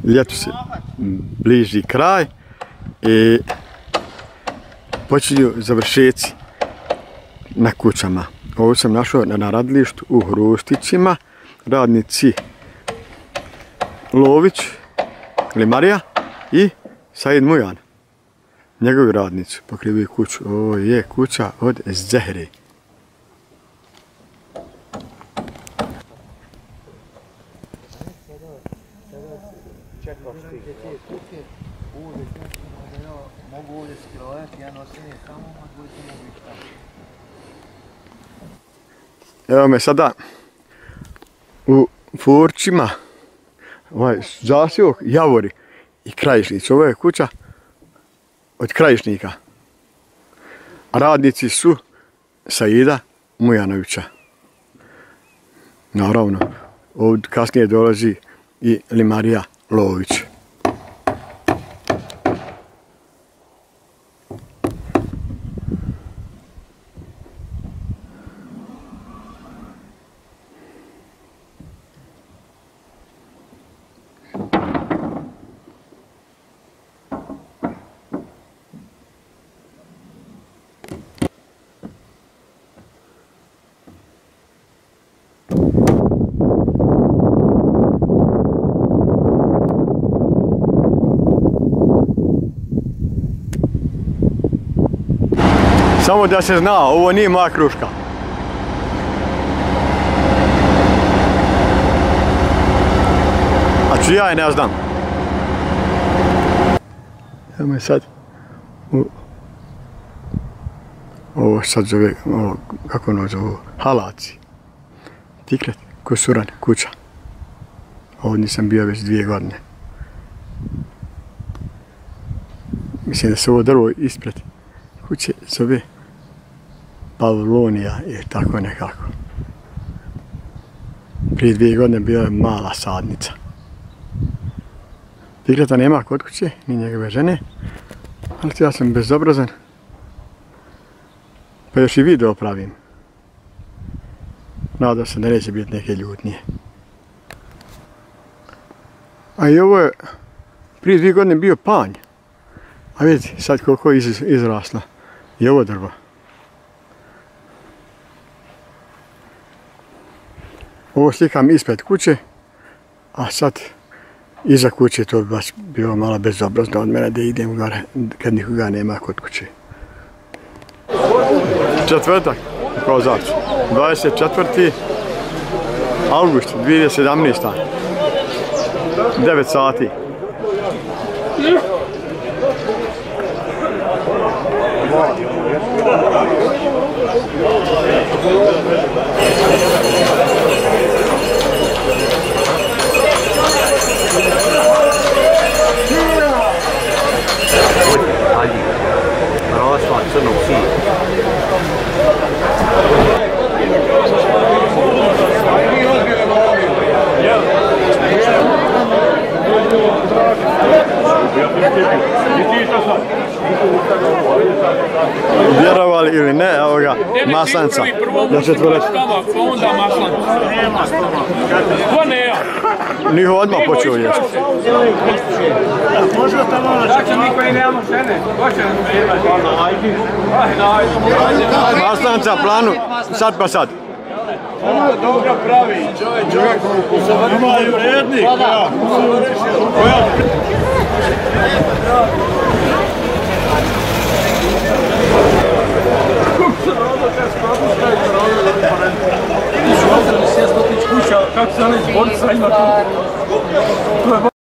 Ljeto se bliži kraj i počinju završeci na kućama. Ovo sam našao na radilištu u Hrustićima. Radnici Lović, Limarija i Said Mujan. Njegovi radnici pokrivaju kuću. Ovo je kuća od Zehre. Evo me sada u Furčima, zasjevok, Javori i Krajišnici. Ovo je kuća od Krajišnika. Radnici su Saida Mujanovića. Naravno, ovdje kasnije dolazi i Limarija Lović. Samo da se zna, ovo nije moja kruška. A čija je, ne znam. Evo me sad ovo sad zove, kako ono zove, Halaci. Tikret, Kusuran, kuća. Ovdje nisam bio već 2 godine. Mislim da se ovo drvo ispred kuće zove Pavlonija je tako nekako. Prije 2 godine bila je mala sadnica. Tigreta nema kod kuće, ni njegove žene, ali ja sam bezobrazan. Pa još i video pravim. Nadam se da neće biti neke ljutnije. A i ovo je prije 2 godine bio panj. A vidite sad koliko je izrasla i ovo drvo. Ovo slikam ispred kuće, a sad iza kuće to bi baš bilo malo bezobrazno od mene da idem gore kad nikoga nema kod kuće. Četvrtak, Kozarč, 24. august 2017. 9 sati. Vjerovali ili ne, evo ga, maslanca. Da će tvoreći. Onda maslanca. Ko ne ja? Niho odmah počeo jesti. Znači mi koji nemamo žene, ko će nam imati? Maslanca, planu, sad pa sad. Ono dobro pravi, čovjek. Imaju rednik. Kako se onaj zborca ima tu?